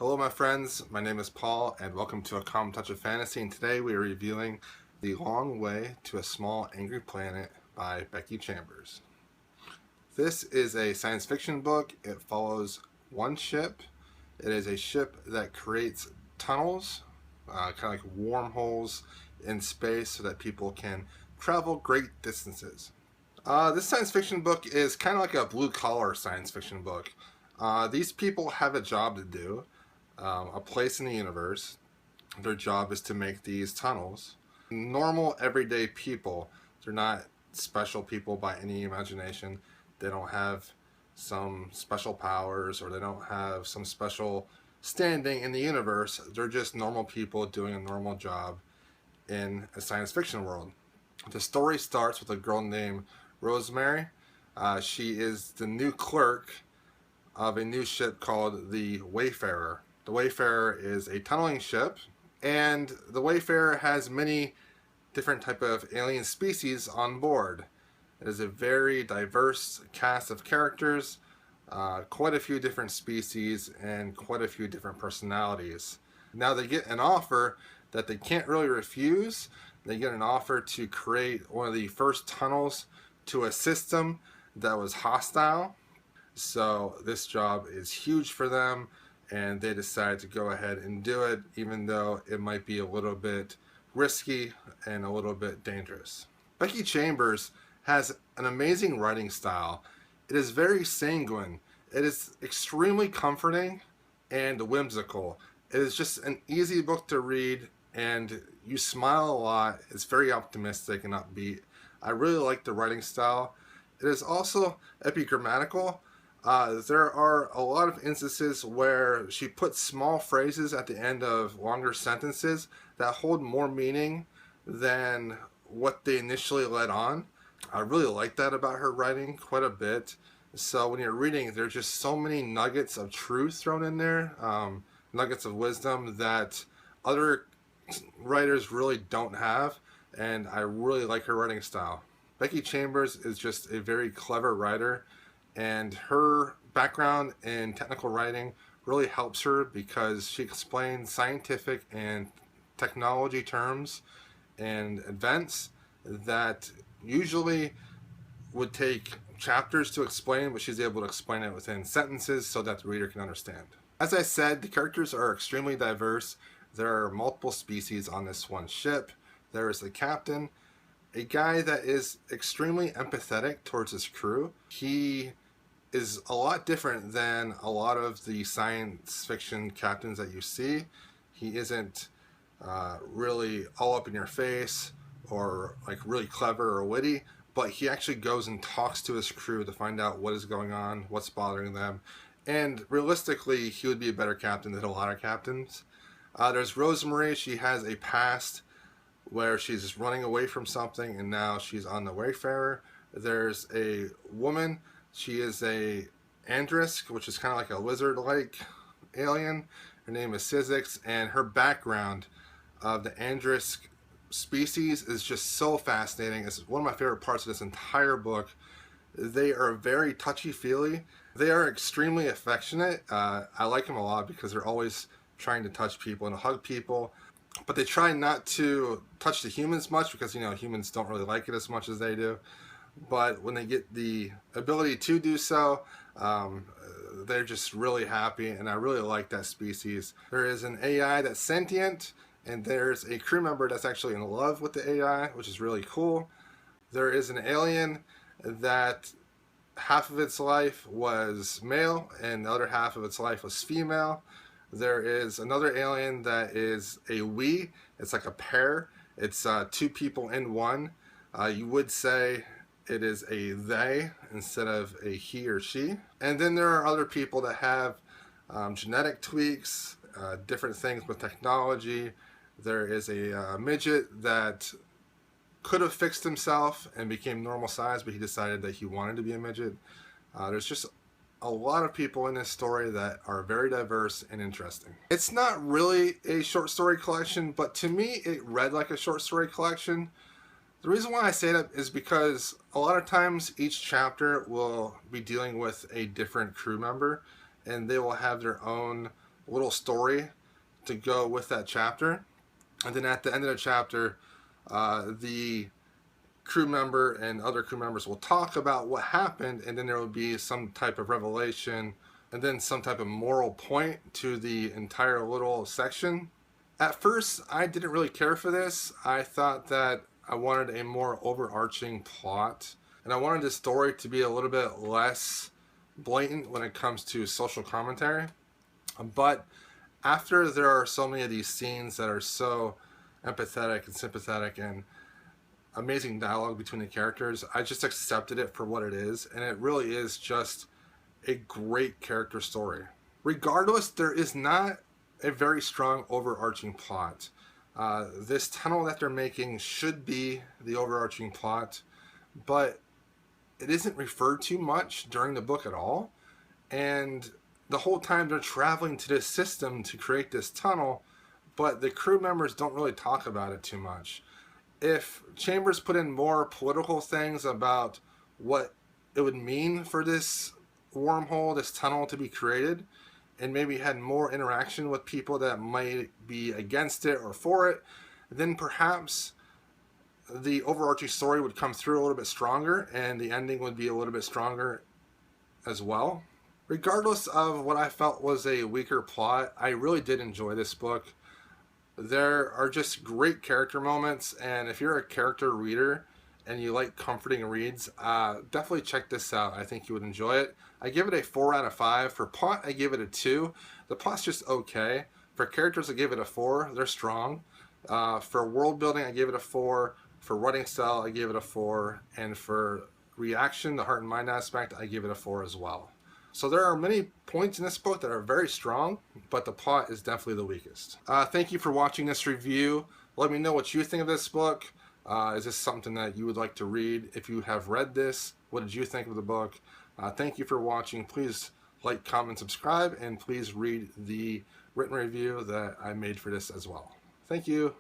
Hello my friends, my name is Paul and welcome to A Calm Touch of Fantasy, and today we are reviewing The Long Way to a Small Angry Planet by Becky Chambers. This is a science fiction book. It follows one ship. It is a ship that creates tunnels, kind of like wormholes in space so that people can travel great distances. This science fiction book is kind of like a blue-collar science fiction book. These people have a job to do, a place in the universe. Their job is to make these tunnels. Normal, everyday people. They're not special people by any imagination. They don't have some special powers, or they don't have some special standing in the universe. They're just normal people doing a normal job in a science fiction world. The story starts with a girl named Rosemary. She is the new clerk of a new ship called the Wayfarer. The Wayfarer is a tunneling ship, and the Wayfarer has many different type of alien species on board. It is a very diverse cast of characters, quite a few different species, and quite a few different personalities. Now they get an offer that they can't really refuse. They get an offer to create one of the first tunnels to a system that was hostile. So this job is huge for them, and they decide to go ahead and do it, even though it might be a little bit risky and a little bit dangerous. Becky Chambers has an amazing writing style. It is very sanguine. It is extremely comforting and whimsical. It is just an easy book to read, and you smile a lot. It's very optimistic and upbeat. I really like the writing style. It is also epigrammatical. There are a lot of instances where she puts small phrases at the end of longer sentences that hold more meaning than what they initially led on. I really like that about her writing quite a bit. So when you're reading, there's just so many nuggets of truth thrown in there, nuggets of wisdom that other writers really don't have, and I really like her writing style. Becky Chambers is just a very clever writer, and her background in technical writing really helps her because she explains scientific and technology terms and events that usually would take chapters to explain, but she's able to explain it within sentences so that the reader can understand. As I said, the characters are extremely diverse. There are multiple species on this one ship. There is the captain, a guy that is extremely empathetic towards his crew. He is a lot different than a lot of the science fiction captains that you see. He isn't really all up in your face or like really clever or witty, but he actually goes and talks to his crew to find out what is going on, what's bothering them, and realistically he would be a better captain than a lot of captains. There's Rosemary. She has a past where she's running away from something and now she's on the Wayfarer. There's a woman. She is a Andrisk, which is kind of like a lizard-like alien. Her name is Syzyx, and her background of the Andrisk species is just so fascinating. It's one of my favorite parts of this entire book. They are very touchy-feely. They are extremely affectionate. I like them a lot because they're always trying to touch people and hug people, but they try not to touch the humans much because, you know, humans don't really like it as much as they do. But when they get the ability to do so, they're just really happy, and I really like that species. There is an AI that's sentient, and there's a crew member that's actually in love with the AI, which is really cool. There is an alien that half of its life was male and the other half of its life was female. There is another alien that is a we. It's like a pair. It's two people in one. You would say it is a they instead of a he or she. And then there are other people that have genetic tweaks, different things with technology. There is a midget that could have fixed himself and became normal size, but he decided that he wanted to be a midget. There's just a lot of people in this story that are very diverse and interesting. It's not really a short story collection, but to me it read like a short story collection. The reason why I say that is because a lot of times each chapter will be dealing with a different crew member, and they will have their own little story to go with that chapter. And then at the end of the chapter, the crew member and other crew members will talk about what happened, and then there will be some type of revelation and then some type of moral point to the entire little section. At first, I didn't really care for this. I thought that I wanted a more overarching plot, and I wanted the story to be a little bit less blatant when it comes to social commentary. But after there are so many of these scenes that are so empathetic and sympathetic and amazing dialogue between the characters, I just accepted it for what it is, and it really is just a great character story. Regardless, there is not a very strong overarching plot. This tunnel that they're making should be the overarching plot, but it isn't referred to much during the book at all. And the whole time they're traveling to this system to create this tunnel, but the crew members don't really talk about it too much. If Chambers put in more political things about what it would mean for this wormhole, this tunnel to be created, and maybe had more interaction with people that might be against it or for it, then perhaps the overarching story would come through a little bit stronger and the ending would be a little bit stronger as well. Regardless of what I felt was a weaker plot, I really did enjoy this book. There are just great character moments, and if you're a character reader and you like comforting reads, definitely check this out. I think you would enjoy it. I give it a 4 out of 5. For plot, I give it a 2. The plot's just okay. For characters, I give it a 4. They're strong. For world building, I give it a 4. For writing style, I give it a 4. And for reaction, the heart and mind aspect, I give it a 4 as well. So there are many points in this book that are very strong, but the plot is definitely the weakest. Thank you for watching this review. Let me know what you think of this book. Is this something that you would like to read? If you have read this, what did you think of the book? Thank you for watching. Please like, comment, subscribe, and please read the written review that I made for this as well. Thank you.